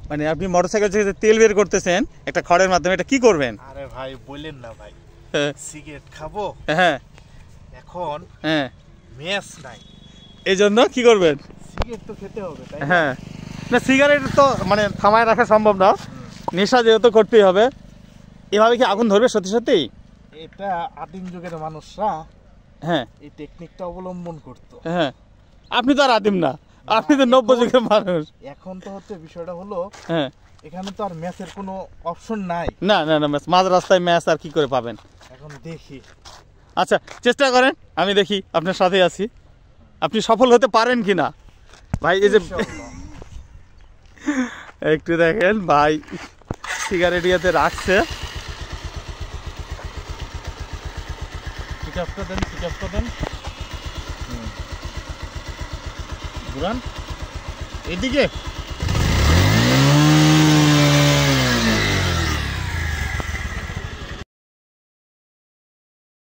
মানে আপনি মোটরসাইকেল থেকে তেল বের করতেছেন একটা খড়ের মাধ্যমে, এটা কি করবেন? আরে ভাই বললেন না ভাই, সিগারেট খাবো হ্যাঁ এখন, হ্যাঁ ম্যাচ নাই, এই জন্য কি করবেন? সিগারেট তো খেতে হবে তাই না? হ্যাঁ না, সিগারেট তো মানে থামায় রাখা সম্ভব না, নেশা যেহেতু করতেই হবে। এভাবে কি আগুন ধরবে সত্যি সত্যি? এটা আদিম যুগের মানুষরা হ্যাঁ এই টেকনিকটা অবলম্বন করতো। হ্যাঁ, আপনি তো আর আদিম না, আপনি তো নব্য যুগের মানুষ। এখন তো হচ্ছে বিষয়টা হলো, হ্যাঁ এখানে তো আর ম্যাচের কোনো অপশন নাই। না না না, মাঝ রাস্তায় ম্যাচ আর কি করে পাবেন? এখন দেখি। আচ্ছা চেষ্টা করেন, আমি দেখি আপনার সাথে আছি, আপনি সফল হতে পারেন কি না। ভাই এই যে একটু দেখেন ভাই সিগারেট ইয়েতে রাখছে, পিকআপটা দেন, পিকআপটা দেন, ঘুরান এদিকে।